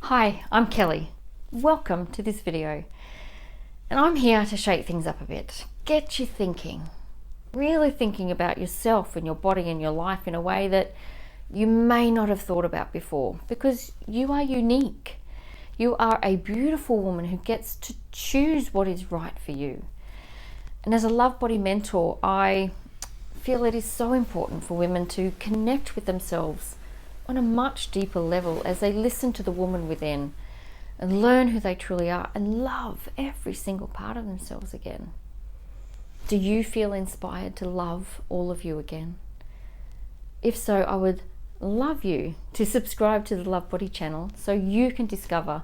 Hi, I'm Kelly. Welcome to this video. And I'm here to shake things up a bit, get you thinking, really thinking about yourself and your body and your life in a way that you may not have thought about before, because you are unique. You are a beautiful woman who gets to choose what is right for you. And as a love body mentor, I feel it is so important for women to connect with themselves on a much deeper level as they listen to the woman within and learn who they truly are and love every single part of themselves again. Do you feel inspired to love all of you again? If so, I would love you to subscribe to the Love Body channel so you can discover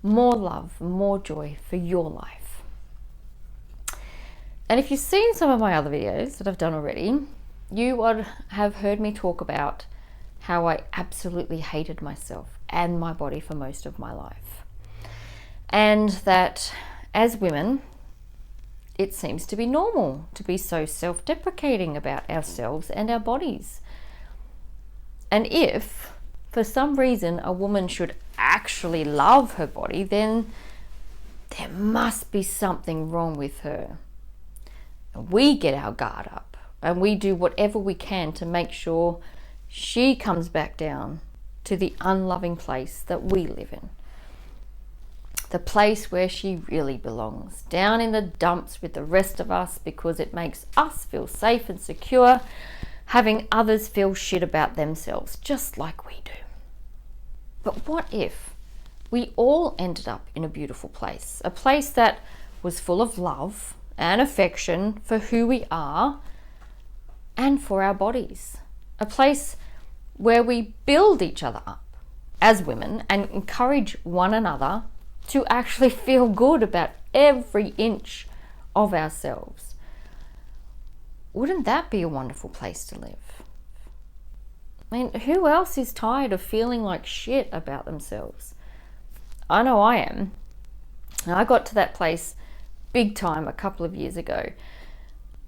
more love, more joy for your life. And if you've seen some of my other videos that I've done already, you would have heard me talk about how I absolutely hated myself and my body for most of my life. And that as women, it seems to be normal to be so self-deprecating about ourselves and our bodies. And if, for some reason, a woman should actually love her body, then there must be something wrong with her. We get our guard up and we do whatever we can to make sure she comes back down to the unloving place that we live in. The place where she really belongs, down in the dumps with the rest of us, because it makes us feel safe and secure, having others feel shit about themselves, just like we do. But what if we all ended up in a beautiful place, a place that was full of love and affection for who we are and for our bodies, a place where we build each other up as women and encourage one another to actually feel good about every inch of ourselves? Wouldn't that be a wonderful place to live? I mean, who else is tired of feeling like shit about themselves? I know I am. And I got to that place big time a couple of years ago,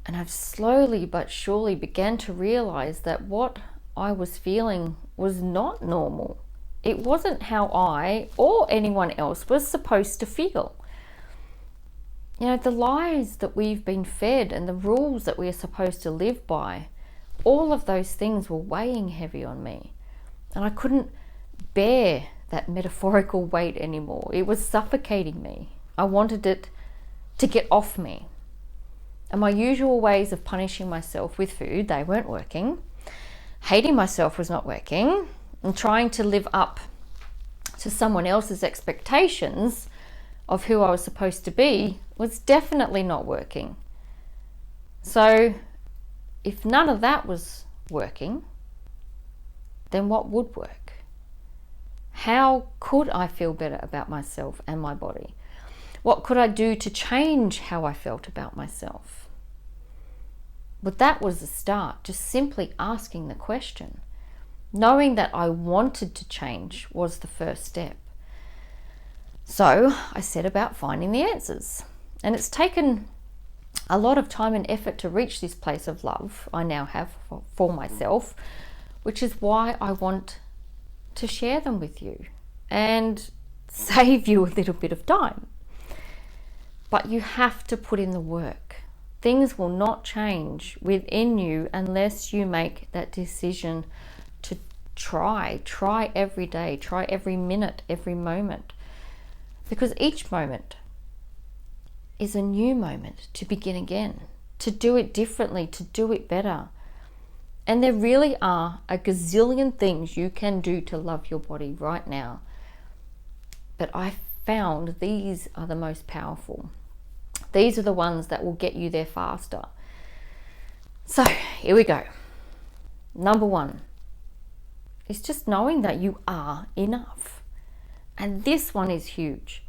and I've slowly but surely began to realize that what I was feeling was not normal. It wasn't how I or anyone else was supposed to feel. You know, the lies that we've been fed and the rules that we are supposed to live by, all of those things were weighing heavy on me. And I couldn't bear that metaphorical weight anymore. It was suffocating me. I wanted it to get off me. And my usual ways of punishing myself with food, they weren't working. Hating myself was not working, and trying to live up to someone else's expectations of who I was supposed to be was definitely not working. So if none of that was working, then what would work? How could I feel better about myself and my body? What could I do to change how I felt about myself? But that was the start, just simply asking the question. Knowing that I wanted to change was the first step. So I set about finding the answers. And it's taken a lot of time and effort to reach this place of love I now have for myself, which is why I want to share them with you and save you a little bit of time. But you have to put in the work. Things will not change within you unless you make that decision to try every day, try every minute, every moment. Because each moment is a new moment to begin again, to do it differently, to do it better. And there really are a gazillion things you can do to love your body right now. But I found these are the most powerful. These are the ones that will get you there faster. So here we go. Number one is just knowing that you are enough. And this one is huge.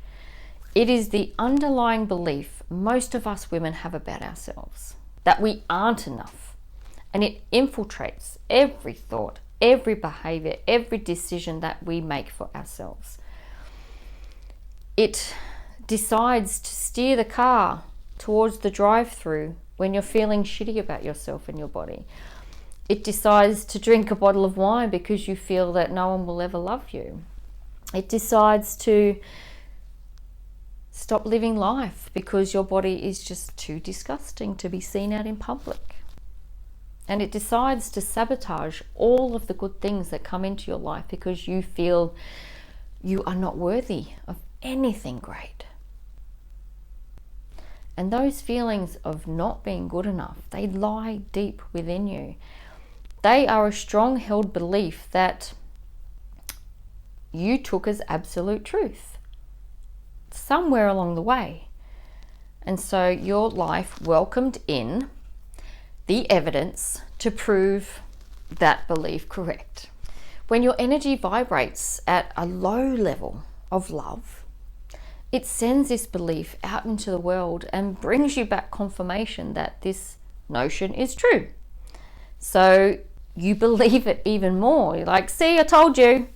It is the underlying belief most of us women have about ourselves, that we aren't enough. And it infiltrates every thought, every behavior, every decision that we make for ourselves. It decides to steer the car towards the drive-through when you're feeling shitty about yourself and your body. It decides to drink a bottle of wine because you feel that no one will ever love you. It decides to stop living life because your body is just too disgusting to be seen out in public. And it decides to sabotage all of the good things that come into your life because you feel you are not worthy of anything great. And those feelings of not being good enough, they lie deep within you. They are a strong held belief that you took as absolute truth somewhere along the way. And so your life welcomed in the evidence to prove that belief correct. When your energy vibrates at a low level of love, it sends this belief out into the world and brings you back confirmation that this notion is true. So you believe it even more. You're like, see, I told you.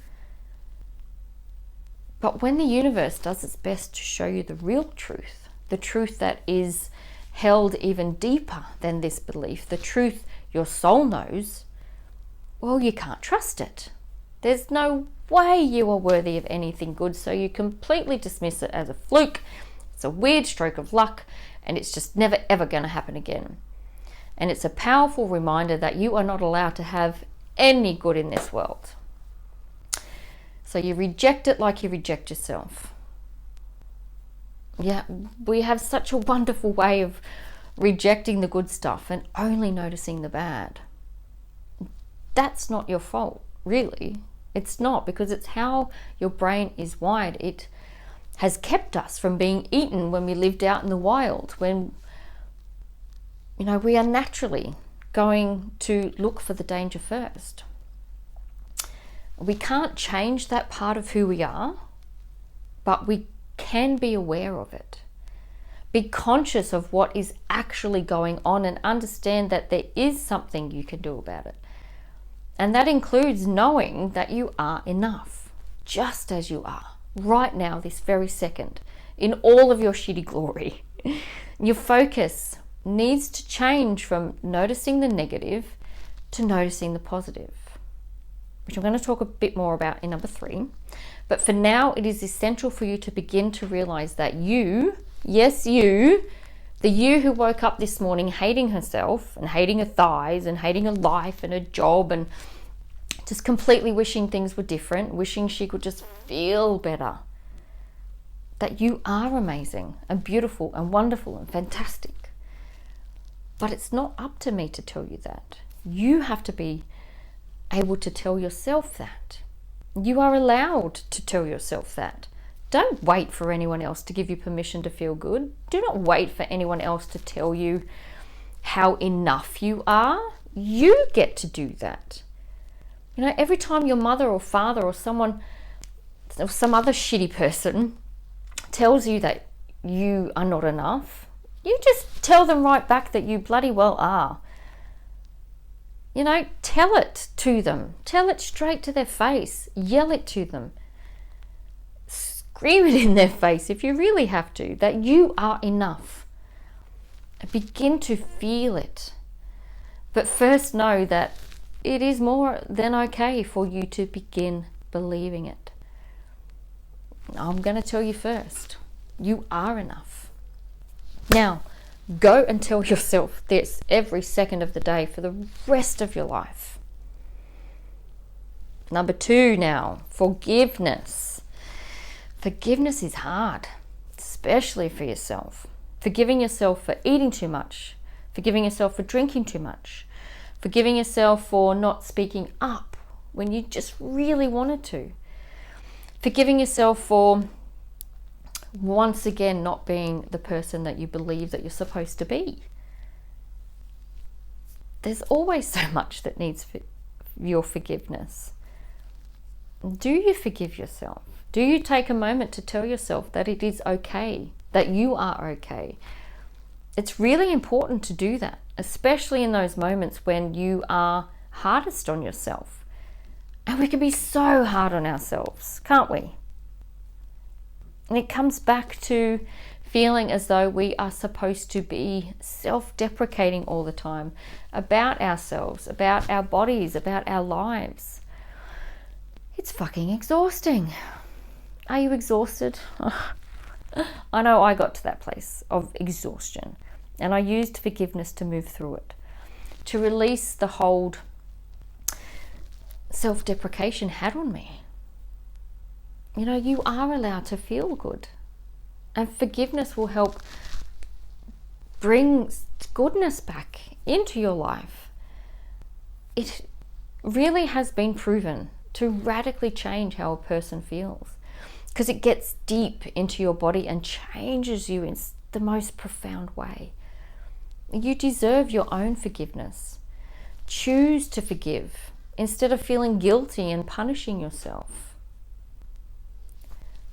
But when the universe does its best to show you the real truth, the truth that is held even deeper than this belief, the truth your soul knows, well, you can't trust it. There's no way you are worthy of anything good, so you completely dismiss it as a fluke. It's a weird stroke of luck, and it's just never ever going to happen again. And it's a powerful reminder that you are not allowed to have any good in this world. So you reject it like you reject yourself. Yeah, we have such a wonderful way of rejecting the good stuff and only noticing the bad. That's not your fault, really. It's not, because it's how your brain is wired. It has kept us from being eaten when we lived out in the wild, when, we are naturally going to look for the danger first. We can't change that part of who we are, but we can be aware of it. Be conscious of what is actually going on and understand that there is something you can do about it. And that includes knowing that you are enough, just as you are, right now, this very second, in all of your shitty glory. Your focus needs to change from noticing the negative to noticing the positive, which I'm going to talk a bit more about in number 3. But for now, it is essential for you to begin to realize that you, yes, you, the you who woke up this morning hating herself and hating her thighs and hating her life and her job and just completely wishing things were different, wishing she could just feel better, that you are amazing and beautiful and wonderful and fantastic. But it's not up to me to tell you that. You have to be able to tell yourself that. You are allowed to tell yourself that. Don't wait for anyone else to give you permission to feel good. Do not wait for anyone else to tell you how enough you are. You get to do that. Every time your mother or father or someone or some other shitty person tells you that you are not enough, you just tell them right back that you bloody well are. Tell it to them. Tell it straight to their face. Yell it to them. Scream it in their face if you really have to, that you are enough. Begin to feel it. But first know that it is more than okay for you to begin believing it. I'm going to tell you first, you are enough. Now, go and tell yourself this every second of the day for the rest of your life. Number 2 now, forgiveness. Forgiveness is hard, especially for yourself. Forgiving yourself for eating too much, forgiving yourself for drinking too much, forgiving yourself for not speaking up when you just really wanted to, forgiving yourself for once again not being the person that you believe that you're supposed to be. There's always so much that needs your forgiveness. Do you forgive yourself? Do you take a moment to tell yourself that it is okay, that you are okay? It's really important to do that, especially in those moments when you are hardest on yourself. And we can be so hard on ourselves, can't we? And it comes back to feeling as though we are supposed to be self-deprecating all the time about ourselves, about our bodies, about our lives. It's fucking exhausting. Are you exhausted? I know I got to that place of exhaustion, and I used forgiveness to move through it, to release the hold self-deprecation had on me. You know, you are allowed to feel good, and forgiveness will help bring goodness back into your life. It really has been proven to radically change how a person feels, because it gets deep into your body and changes you in the most profound way. You deserve your own forgiveness. Choose to forgive instead of feeling guilty and punishing yourself.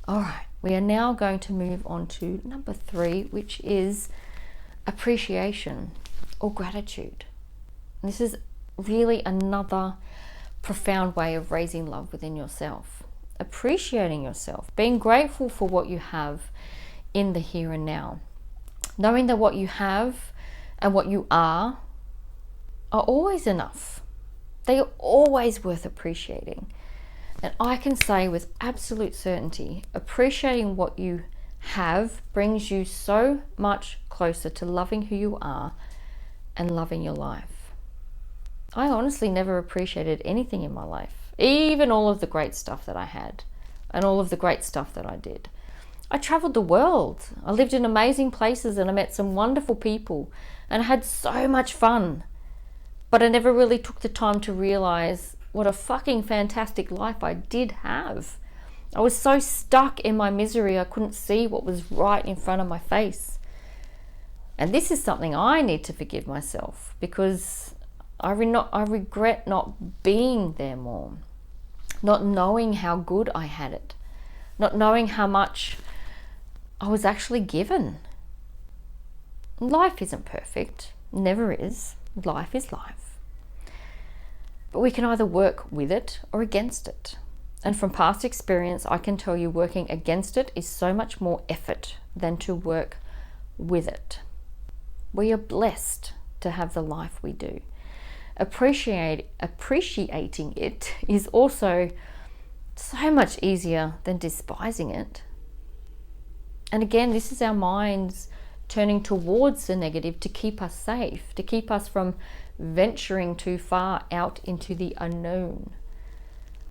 All right, we are now going to move on to number 3, which is appreciation or gratitude. This is really another profound way of raising love within yourself. Appreciating yourself, being grateful for what you have in the here and now. Knowing that what you have and what you are always enough. They are always worth appreciating. And I can say with absolute certainty, appreciating what you have brings you so much closer to loving who you are and loving your life. I honestly never appreciated anything in my life, even all of the great stuff that I had and all of the great stuff that I did. I traveled the world. I lived in amazing places and I met some wonderful people and had so much fun. But I never really took the time to realize what a fucking fantastic life I did have. I was so stuck in my misery, I couldn't see what was right in front of my face. And this is something I need to forgive myself, because I regret not being there more, not knowing how good I had it, not knowing how much I was actually given. Life isn't perfect, never is. Life is life. But we can either work with it or against it. And from past experience, I can tell you working against it is so much more effort than to work with it. We are blessed to have the life we do. Appreciating it is also so much easier than despising it. And again, this is our minds turning towards the negative to keep us safe, to keep us from venturing too far out into the unknown.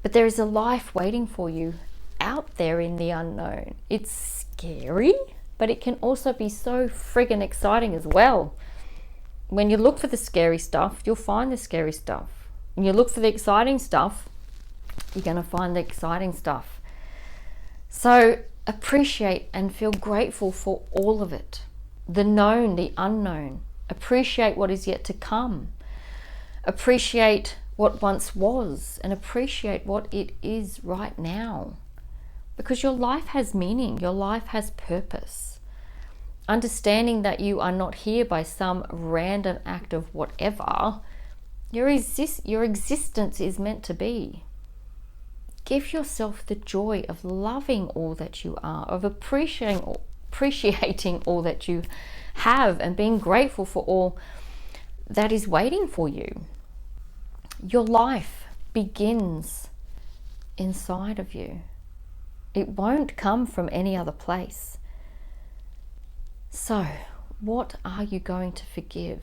But there is a life waiting for you out there in the unknown. It's scary, but it can also be so friggin' exciting as well. When you look for the scary stuff, you'll find the scary stuff. When you look for the exciting stuff, you're going to find the exciting stuff. So appreciate and feel grateful for all of it. The known, the unknown. Appreciate what is yet to come. Appreciate what once was and appreciate what it is right now. Because your life has meaning, your life has purpose. Understanding that you are not here by some random act of whatever, your existence is meant to be. Give yourself the joy of loving all that you are, of appreciating all that you have, and being grateful for all that is waiting for you. Your life begins inside of you. It won't come from any other place. So, what are you going to forgive?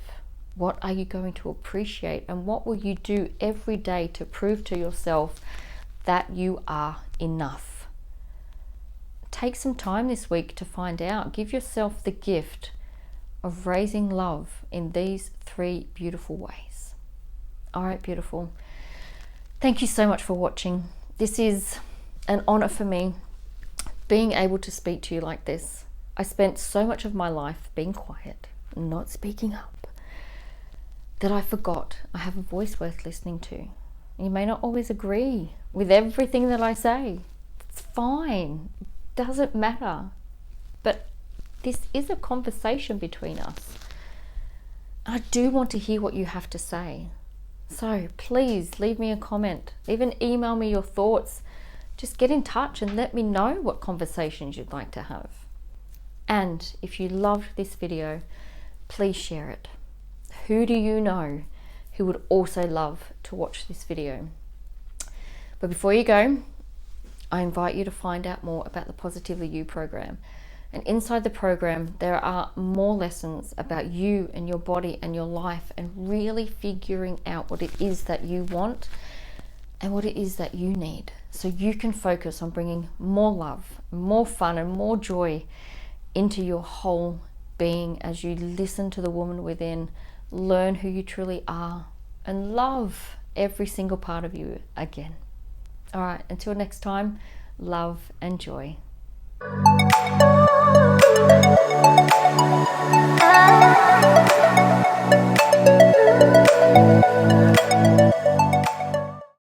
What are you going to appreciate? And what will you do every day to prove to yourself that you are enough? Take some time this week to find out. Give yourself the gift of raising love in these 3 beautiful ways. All right, beautiful. Thank you so much for watching. This is an honor for me, being able to speak to you like this. I spent so much of my life being quiet, not speaking up, that I forgot I have a voice worth listening to. You may not always agree with everything that I say. It's fine. It doesn't matter. But this is a conversation between us. I do want to hear what you have to say. So please leave me a comment. Even email me your thoughts. Just get in touch and let me know what conversations you'd like to have. And if you loved this video, please share it. Who do you know who would also love to watch this video? But before you go, I invite you to find out more about the Positively You program. And inside the program, there are more lessons about you and your body and your life, and really figuring out what it is that you want and what it is that you need, so you can focus on bringing more love, more fun, and more joy into your whole being as you listen to the woman within, learn who you truly are, and love every single part of you again. All right, until next time, love and joy.